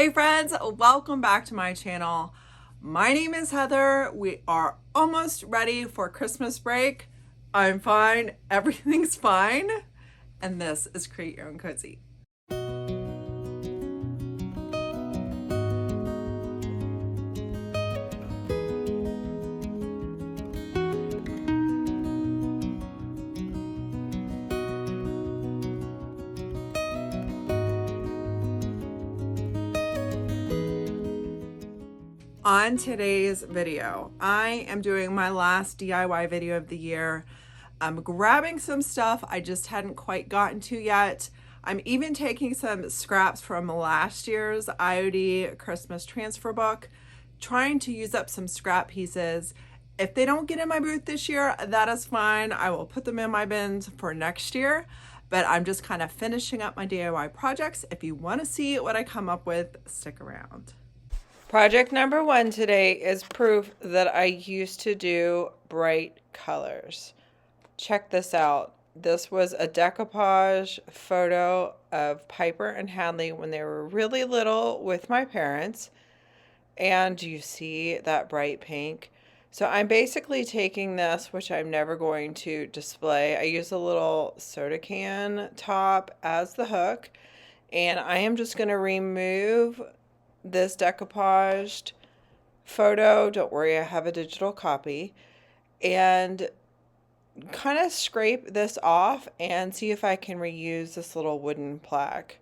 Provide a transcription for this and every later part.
Hey friends, welcome back to my channel. My name is Heather. We are almost ready for Christmas break. I'm fine, everything's fine, and this is Create Your Own Cozy. On today's video, I am doing my last DIY video of the year. I'm grabbing some stuff I just hadn't quite gotten to yet. I'm even taking some scraps from last year's IOD Christmas transfer book, trying to use up some scrap pieces. If they don't get in my booth this year, that is fine. I will put them in my bins for next year, but I'm just kind of finishing up my DIY projects. If you want to see what I come up with, stick around. Project number one today is proof that I used to do bright colors. Check this out. This was a decoupage photo of Piper and Hadley when they were really little with my parents. And you see that bright pink? So I'm basically taking this, which I'm never going to display. I use a little soda can top as the hook. And I am just going to remove this decoupaged photo. Don't worry, I have a digital copy, and kind of scrape this off and see if I can reuse this little wooden plaque.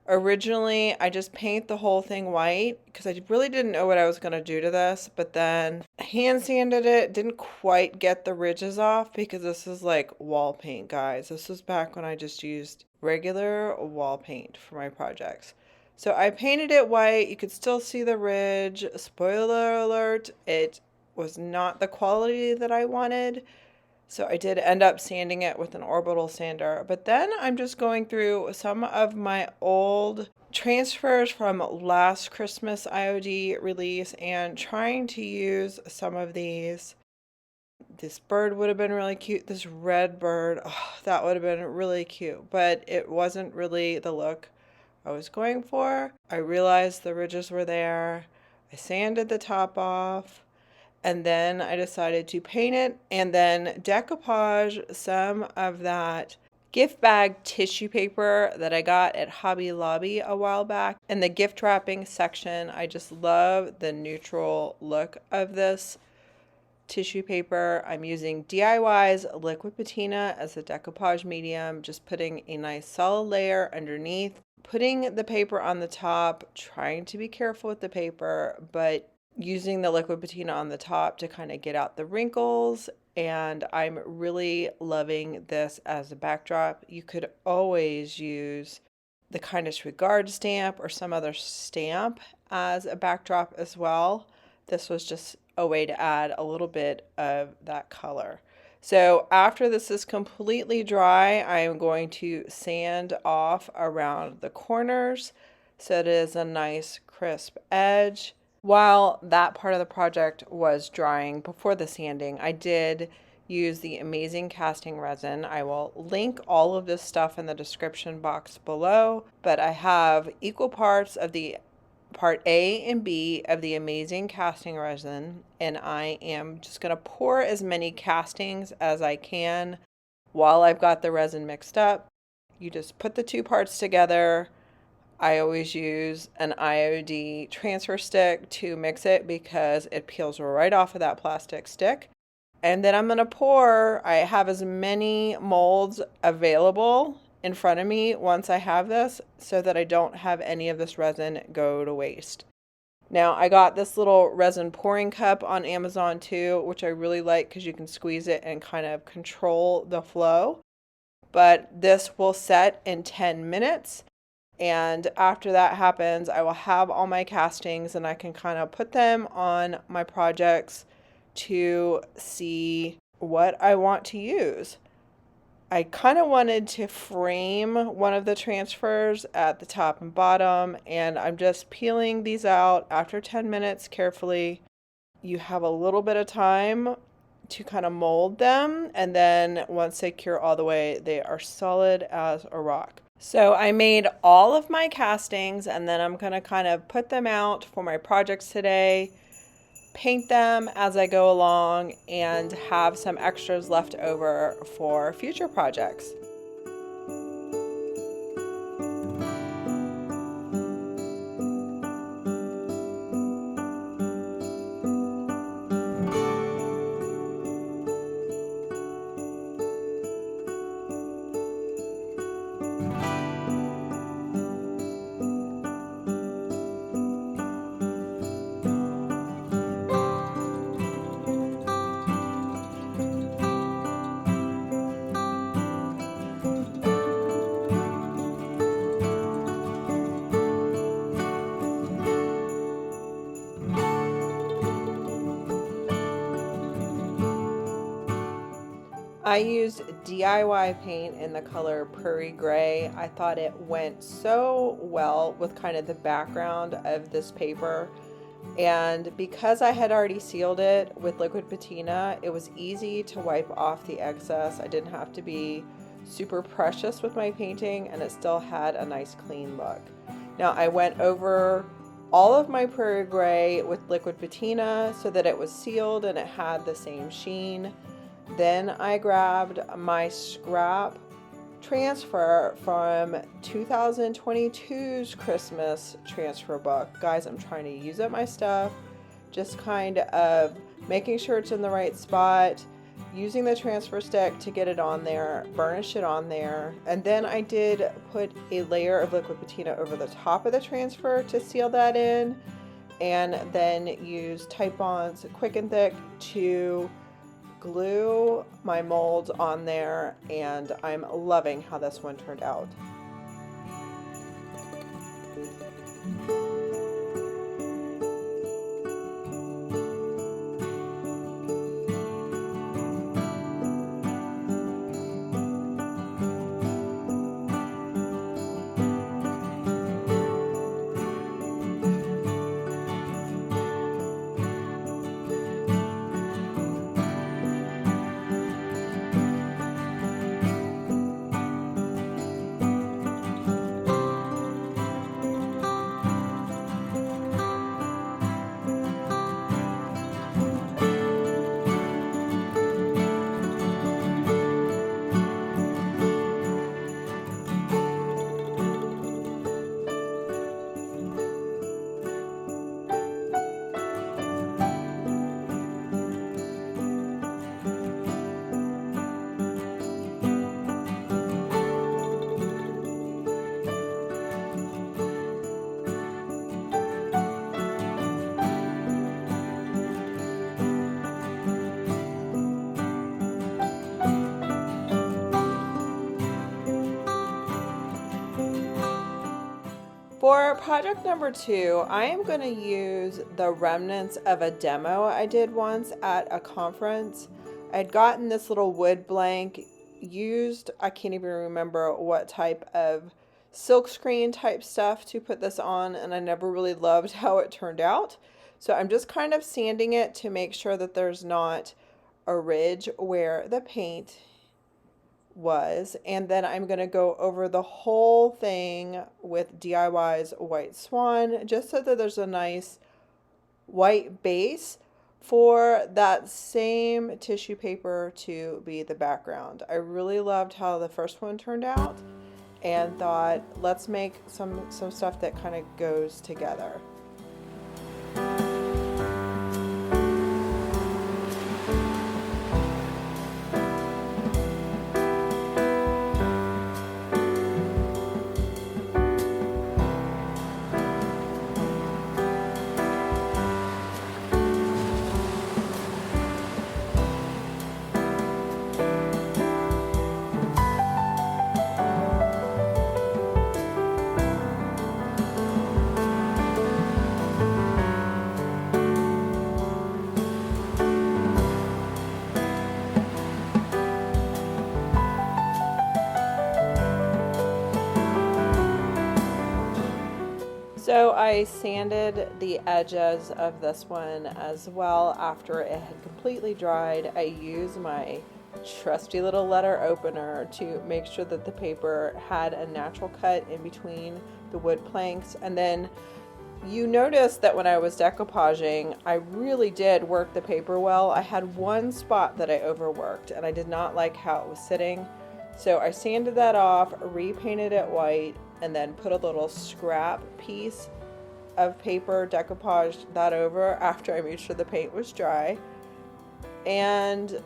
Originally, I just paint the whole thing white because I really didn't know what I was going to do to this, but then hand sanded it, didn't quite get the ridges off because this is like wall paint, guys. This was back when I just used regular wall paint for my projects. So I painted it white. You could still see the ridge. Spoiler alert, it was not the quality that I wanted. So I did end up sanding it with an orbital sander. But then I'm just going through some of my old transfers from last Christmas IOD release and trying to use some of these. This bird would have been really cute. This red bird, oh, that would have been really cute. But it wasn't really the look I was going for. I realized the ridges were there. I sanded the top off, and then I decided to paint it and then decoupage some of that gift bag tissue paper that I got at Hobby Lobby a while back. In the gift wrapping section, I just love the neutral look of this tissue paper. I'm using DIY's liquid patina as a decoupage medium, just putting a nice solid layer underneath, putting the paper on the top, trying to be careful with the paper, but using the liquid patina on the top to kind of get out the wrinkles. And I'm really loving this as a backdrop. You could always use the kindest regard stamp or some other stamp as a backdrop as well. This was just a way to add a little bit of that color. So after this is completely dry, I am going to sand off around the corners so it is a nice crisp edge. While that part of the project was drying before the sanding, I did use the amazing casting resin. I will link all of this stuff in the description box below, but I have equal parts of the part A and B of the amazing casting resin, and I am just going to pour as many castings as I can while I've got the resin mixed up. You just put the two parts together. I always use an IOD transfer stick to mix it because it peels right off of that plastic stick. And then I'm going to pour. I have as many molds available in front of me once I have this so that I don't have any of this resin go to waste. Now I got this little resin pouring cup on Amazon too, which I really like because you can squeeze it and kind of control the flow. But this will set in 10 minutes. And after that happens, I will have all my castings and I can kind of put them on my projects to see what I want to use. I kind of wanted to frame one of the transfers at the top and bottom, and I'm just peeling these out after 10 minutes carefully. You have a little bit of time to kind of mold them, and then once they cure all the way, they are solid as a rock. So I made all of my castings and then I'm going to kind of put them out for my projects today, paint them as I go along, and have some extras left over for future projects. I used DIY paint in the color Prairie Grey. I thought it went so well with kind of the background of this paper. And because I had already sealed it with liquid patina, it was easy to wipe off the excess. I didn't have to be super precious with my painting, and it still had a nice clean look. Now I went over all of my Prairie Grey with liquid patina so that it was sealed and it had the same sheen. Then I grabbed my scrap transfer from 2022's Christmas transfer book. Guys, I'm trying to use up my stuff, just kind of making sure it's in the right spot, using the transfer stick to get it on there, burnish it on there, and then I did put a layer of liquid patina over the top of the transfer to seal that in, and then use Titebond's Quick and Thick to glue my molds on there, and I'm loving how this one turned out. For project number 2, I am going to use the remnants of a demo I did once at a conference. I'd gotten this little wood blank, used, I can't even remember what type of silkscreen type stuff to put this on, and I never really loved how it turned out. So I'm just kind of sanding it to make sure that there's not a ridge where the paint was, and then I'm going to go over the whole thing with DIY's White Swan, just so that there's a nice white base for that same tissue paper to be the background. I really loved how the first one turned out and thought, let's make some stuff that kind of goes together. So I sanded the edges of this one as well after it had completely dried. I used my trusty little letter opener to make sure that the paper had a natural cut in between the wood planks. And then you notice that when I was decoupaging, I really did work the paper well. I had one spot that I overworked and I did not like how it was sitting. So I sanded that off, repainted it white, and then put a little scrap piece of paper, decoupaged that over after I made sure the paint was dry. And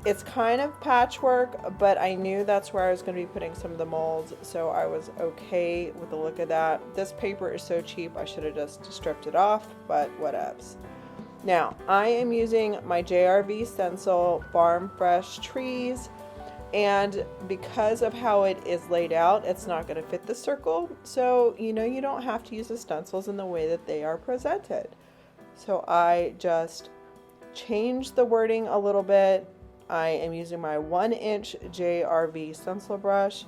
it's kind of patchwork, but I knew that's where I was going to be putting some of the molds, so I was okay with the look of that. This paper is so cheap, I should have just stripped it off, but whatevs. Now, I am using my JRV Stencil Farm Fresh Trees, and because of how it is laid out, it's not going to fit the circle, so you don't have to use the stencils in the way that they are presented. So I just changed the wording a little bit. I am using my 1-inch JRV stencil brush,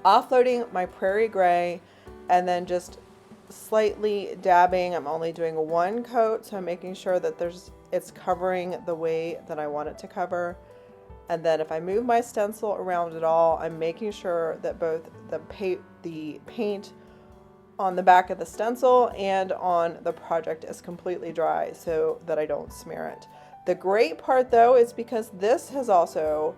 offloading my Prairie Grey, and then just slightly dabbing. I'm only doing one coat, so I'm making sure that it's covering the way that I want it to cover. And then if I move my stencil around at all, I'm making sure that both the paint on the back of the stencil and on the project is completely dry so that I don't smear it. The great part though is because this has also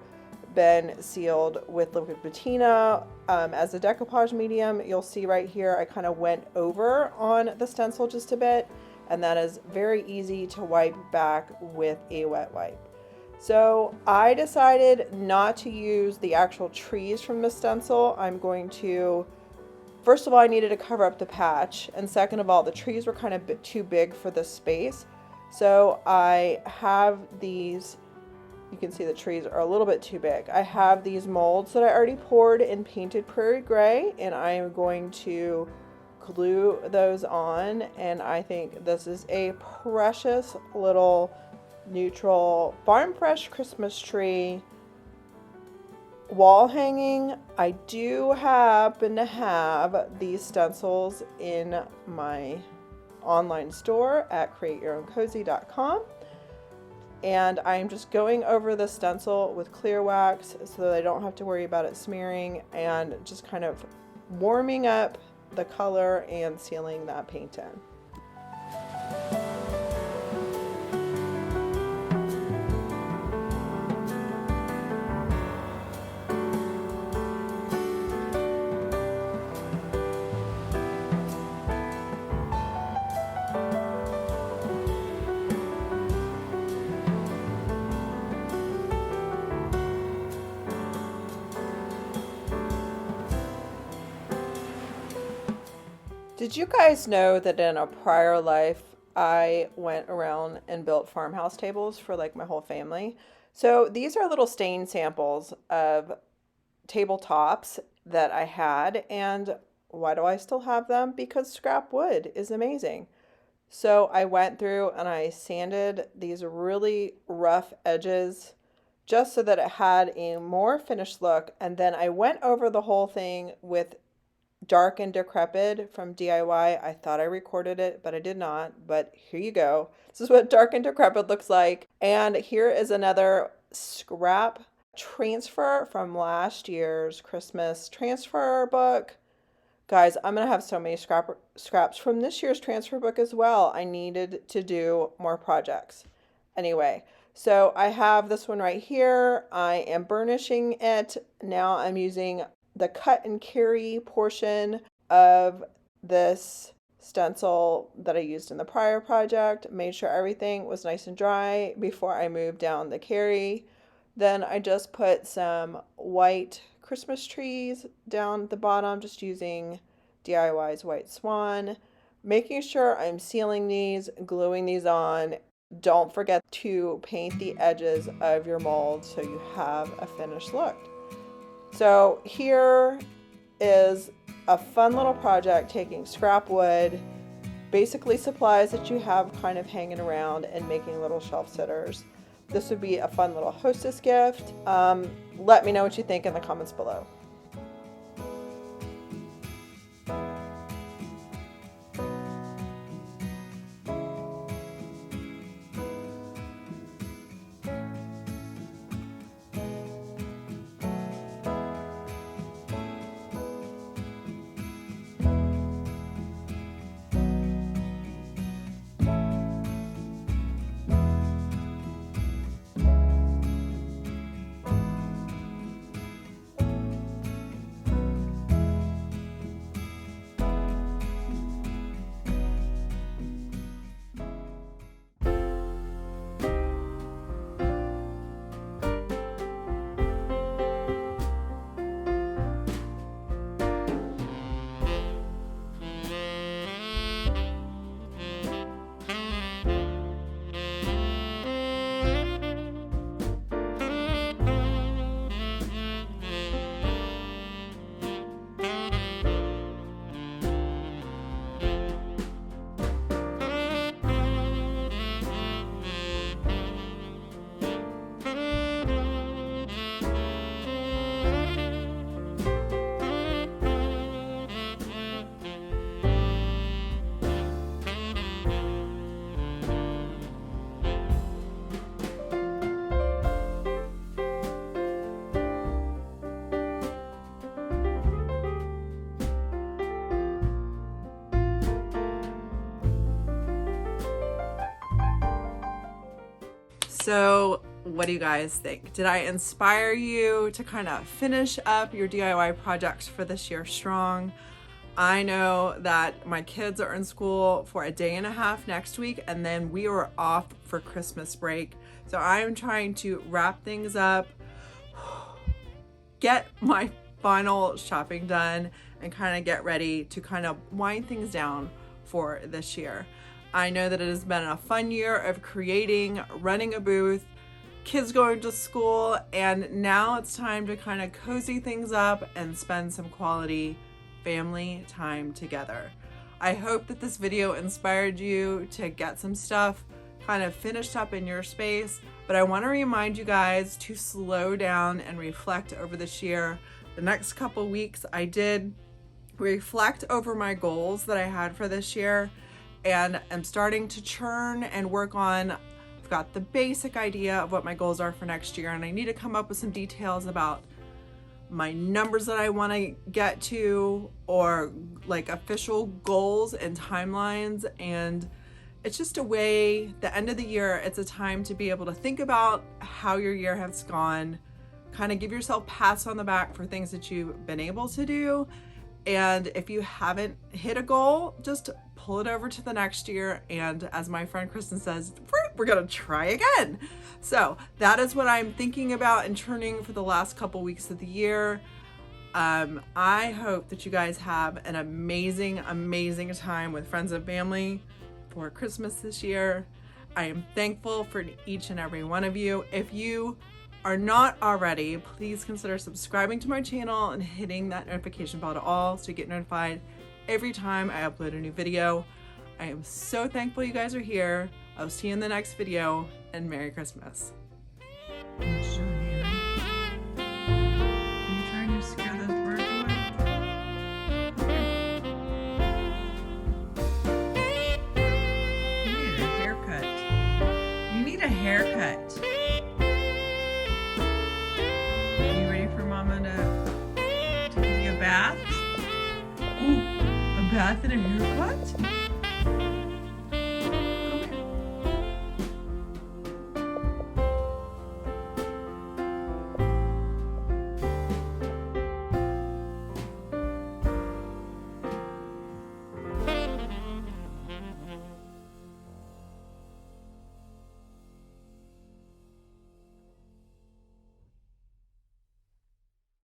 been sealed with liquid patina as a decoupage medium. You'll see right here I kind of went over on the stencil just a bit, and that is very easy to wipe back with a wet wipe. So I decided not to use the actual trees from the stencil. I'm going to, first of all, I needed to cover up the patch, and second of all, the trees were kind of a bit too big for this space. So I have these, you can see the trees are a little bit too big. I have these molds that I already poured and painted Prairie Grey, and I am going to glue those on. And I think this is a precious little neutral farm fresh Christmas tree wall hanging. I do happen to have these stencils in my online store at createyourowncozy.com, and I'm just going over the stencil with clear wax so that I don't have to worry about it smearing, and just kind of warming up the color and sealing that paint in. Did you guys know that in a prior life, I went around and built farmhouse tables for like my whole family? So these are little stain samples of tabletops that I had. And why do I still have them? Because scrap wood is amazing. So I went through and I sanded these really rough edges just so that it had a more finished look. And then I went over the whole thing with Dark and Decrepit from DIY. I thought I recorded it, but I did not. But here you go. This is what Dark and Decrepit looks like. And here is another scrap transfer from last year's Christmas transfer book. Guys, I'm going to have so many scraps from this year's transfer book as well. I needed to do more projects. Anyway, so I have this one right here. I am burnishing it. Now I'm using the cut and carry portion of this stencil that I used in the prior project. Made sure everything was nice and dry before I moved down the carry. Then I just put some white Christmas trees down the bottom, just using DIY's white Swan. Making sure I'm sealing these, gluing these on. Don't forget to paint the edges of your mold so you have a finished look. So here is a fun little project taking scrap wood, basically supplies that you have kind of hanging around, and making little shelf sitters. This would be a fun little hostess gift. Let me know what you think in the comments below. So what do you guys think? Did I inspire you to kind of finish up your DIY projects for this year strong? I know that my kids are in school for a day and a half next week, and then we are off for Christmas break. So I'm trying to wrap things up, get my final shopping done, and kind of get ready to kind of wind things down for this year. I know that it has been a fun year of creating, running a booth, kids going to school, and now it's time to kind of cozy things up and spend some quality family time together. I hope that this video inspired you to get some stuff kind of finished up in your space, but I want to remind you guys to slow down and reflect over this year. The next couple weeks I did reflect over my goals that I had for this year, and I'm starting to churn and work on, I've got the basic idea of what my goals are for next year, and I need to come up with some details about my numbers that I want to get to, or like official goals and timelines. And it's just a way, the end of the year, it's a time to be able to think about how your year has gone, kind of give yourself pats on the back for things that you've been able to do. And if you haven't hit a goal, just pull it over to the next year. And as my friend Kristen says, we're gonna try again. So that is what I'm thinking about and churning for the last couple weeks of the year. I hope that you guys have an amazing, amazing time with friends and family for Christmas this year. I am thankful for each and every one of you. If you are not already, please consider subscribing to my channel and hitting that notification bell to all so you get notified every time I upload a new video. I am so thankful you guys are here. I'll see you in the next video, and Merry Christmas. Are you trying to scare those birds away? You need a haircut. You need a haircut. Are you ready for Mama to give you a bath? Ooh, a bath and a haircut.